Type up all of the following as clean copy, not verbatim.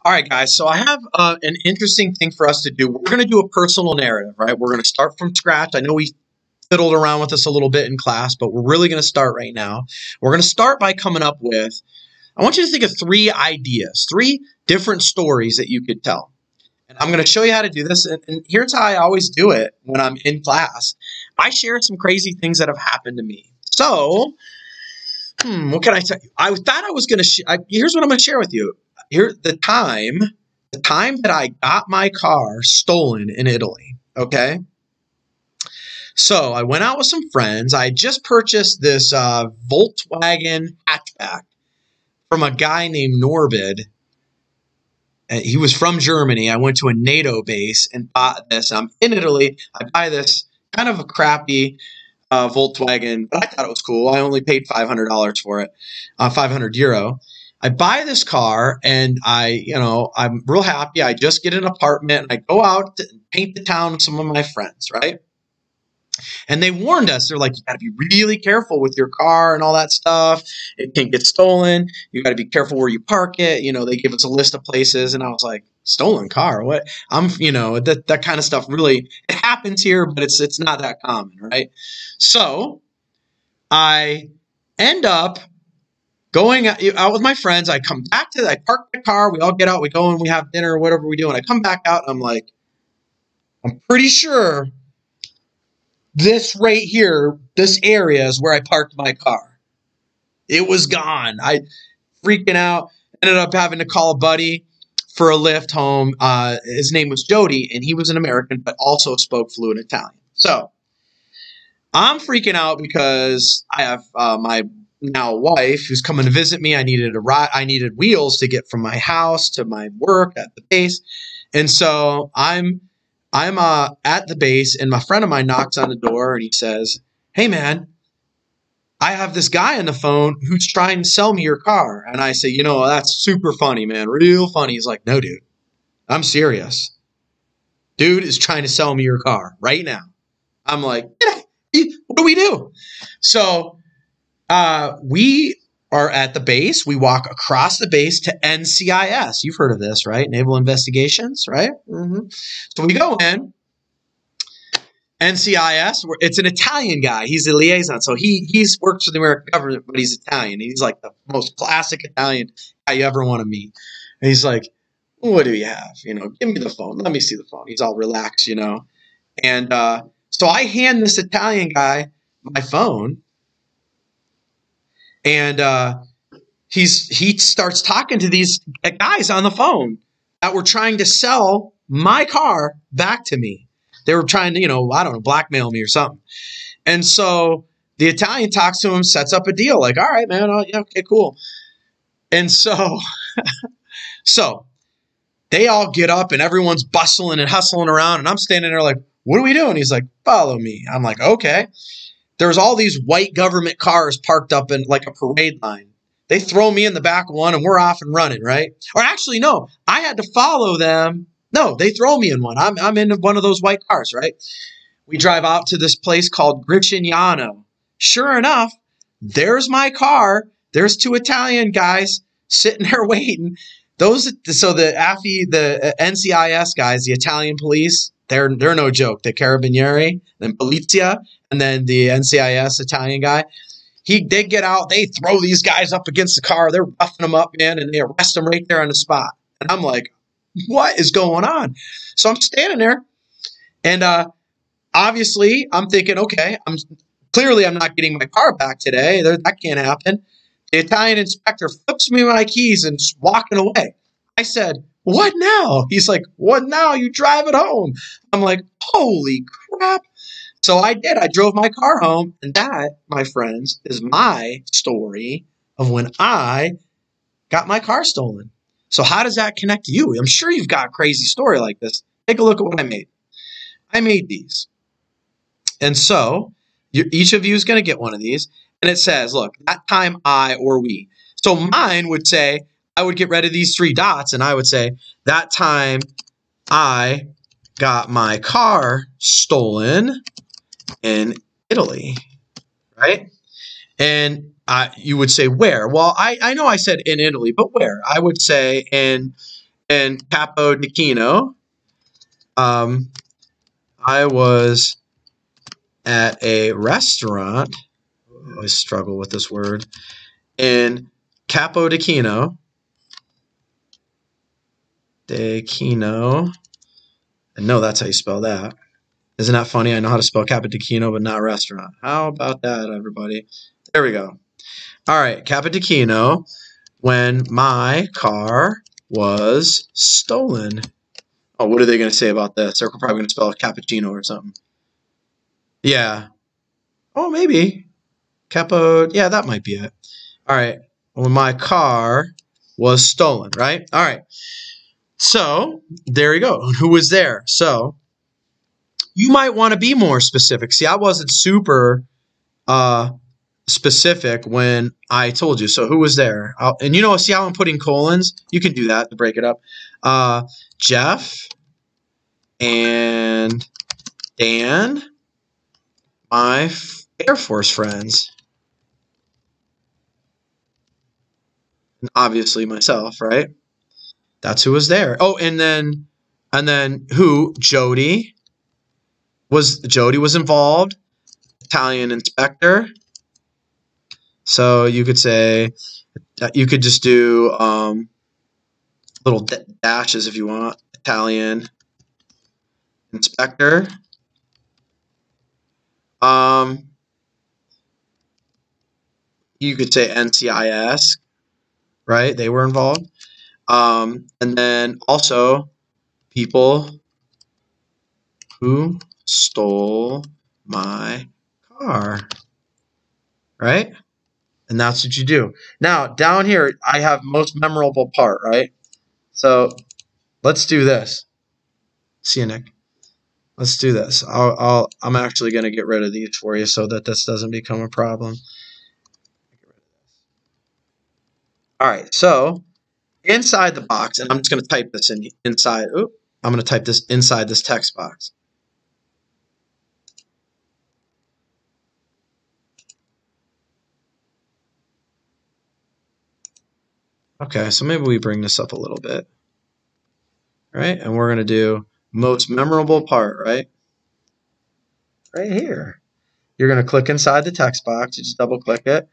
All right, guys. So I have an interesting thing for us to do. We're going to do a personal narrative, right? We're going to start from scratch. I know we fiddled around with this a little bit in class, but we're really going to start right now. We're going to start by coming up with, I want you to think of three ideas, three different stories that you could tell. And I'm going to show you how to do this. And here's how I always do it when I'm in class. I share some crazy things that have happened to me. So, what can I tell you? I thought I was going to, here's what I'm going to share with you. Here, the time that I got my car stolen in Italy, okay? So I went out with some friends. I had just purchased this Volkswagen hatchback from a guy named Norbid. He was from Germany. I went to a NATO base and bought this. I'm in Italy. I buy this kind of a crappy Volkswagen, but I thought it was cool. I only paid $500 for it, 500 euro. I buy this car and I'm real happy. I just get an apartment and I go out to paint the town with some of my friends, right? And they warned us. They're like, you got to be really careful with your car and all that stuff. It can get stolen. You got to be careful where you park it. They give us a list of places. And I was like, stolen car? What? That kind of stuff really, it happens here, but it's not that common, right? So I end up going out with my friends. I park the car. We all get out. We go and we have dinner or whatever we do. And I come back out. And I'm like, I'm pretty sure this right here, this area is where I parked my car. It was gone. I freaking out. Ended up having to call a buddy for a lift home. His name was Jody, and he was an American, but also spoke fluent Italian. So I'm freaking out because I have my now wife who's coming to visit me. I needed a ride. I needed wheels to get from my house to my work at the base, and so I'm at the base, and my friend of mine knocks on the door, and he says, "Hey, man, I have this guy on the phone who's trying to sell me your car." And I say, that's super funny, man, real funny. He's like, "No, dude, I'm serious. Dude is trying to sell me your car right now." I'm like, "Yeah, what do we do?" So we are at the base. We walk across the base to NCIS. You've heard of this, right? Naval Investigations, right? So we go in. NCIS, it's an Italian guy. He's a liaison. So he works for the American government, but he's Italian. He's like the most classic Italian guy you ever want to meet. And he's like, "What do you have? Give me the phone. Let me see the phone." He's all relaxed, And so I hand this Italian guy my phone. And he starts talking to these guys on the phone that were trying to sell my car back to me. They were trying to, I don't know, blackmail me or something. And so the Italian talks to him, sets up a deal. Like, "All right, man, yeah, okay, cool." And so they all get up and everyone's bustling and hustling around. And I'm standing there like, "What are we doing?" He's like, "Follow me." I'm like, "Okay." There's all these white government cars parked up in like a parade line. They throw me in the back of one and we're off and running, right? Or actually, no, I had to follow them. No, they throw me in one. I'm in one of those white cars, right? We drive out to this place called Gricignano. Sure enough, there's my car. There's two Italian guys sitting there waiting. So the the NCIS guys, the Italian police, they're no joke. The Carabinieri, then Polizia, and then the NCIS Italian guy. They get out. They throw these guys up against the car. They're roughing them up, man, and they arrest them right there on the spot. And I'm like, what is going on? So I'm standing there, and obviously I'm thinking, okay, I'm not getting my car back today. That can't happen. The Italian inspector flips me my keys and is walking away. I said, "What now?" He's like, "What now? You drive it home." I'm like, holy crap. So I did. I drove my car home, and that, my friends, is my story of when I got my car stolen. So how does that connect to you? I'm sure you've got a crazy story like this. Take a look at what I made. I made these. And so each of you is going to get one of these. And it says, look, that time I or we. So mine would say, I would get rid of these three dots, and I would say, that time I got my car stolen in Italy, right? And you would say, where? Well, I know I said in Italy, but where? I would say in in Capodichino. I was at a restaurant. I always struggle with this word. In Capodichino. And no, that's how you spell that. Isn't that funny? I know how to spell Capodichino, but not restaurant. How about that, everybody? There we go. All right, Capodichino, when my car was stolen. Oh, what are they going to say about this? They're probably going to spell cappuccino or something. Yeah. Oh, maybe. Yeah, that might be it. All right. When my car was stolen, right? All right. So, there you go. Who was there? So, you might want to be more specific. See, I wasn't super specific when I told you. So, who was there? And you know, see how I'm putting colons? You can do that to break it up. Jeff and Dan, my Air Force friends. And obviously myself, right? That's who was there. Oh, and then who? Jody was involved. Italian inspector. So you could say, you could just do little dashes if you want. Italian inspector. You could say NCIS, right? They were involved. And then also people who stole my car, right? And that's what you do. Now, down here, I have most memorable part, right? So let's do this. See you, Nick. Let's do this. I'm actually going to get rid of these for you so that this doesn't become a problem. All right, so inside the box, and I'm just going to type this inside. Oop, I'm going to type this inside this text box. Okay, so maybe we bring this up a little bit, right? And we're going to do most memorable part, right? Right here. You're going to click inside the text box. You just double click it.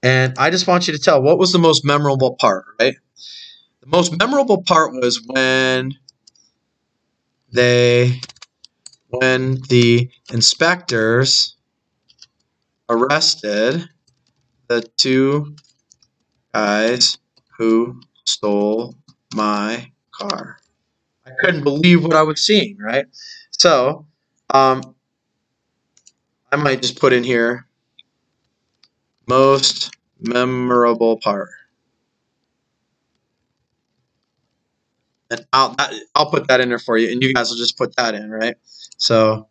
And I just want you to tell what was the most memorable part, right? The most memorable part was when the inspectors arrested the two guys who stole my car. I couldn't believe what I was seeing, right? So, I might just put in here most memorable part. And I'll put that in there for you, and you guys will just put that in, right? So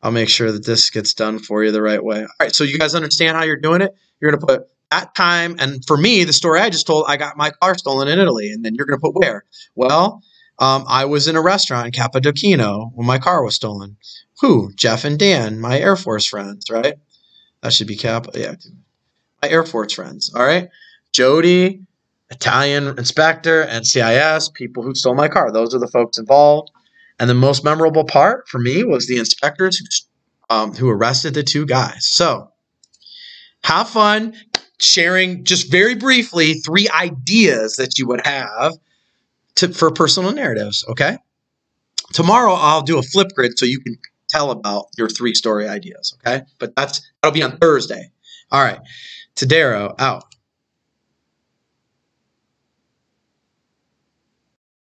I'll make sure that this gets done for you the right way. All right, so you guys understand how you're doing it? You're going to put that time, and for me, the story I just told, I got my car stolen in Italy, and then you're going to put where? Well, I was in a restaurant in Capodichino when my car was stolen. Who? Jeff and Dan, my Air Force friends, right? That should be yeah, my Air Force friends, all right? Jody, Italian inspector, NCIS, people who stole my car. Those are the folks involved. And the most memorable part for me was the inspectors who arrested the two guys. So have fun sharing just very briefly 3 ideas that you would have for personal narratives, okay? Tomorrow I'll do a flip grid so you can tell about your 3 story ideas, okay? But that'll be on Thursday. All right. Tadero out.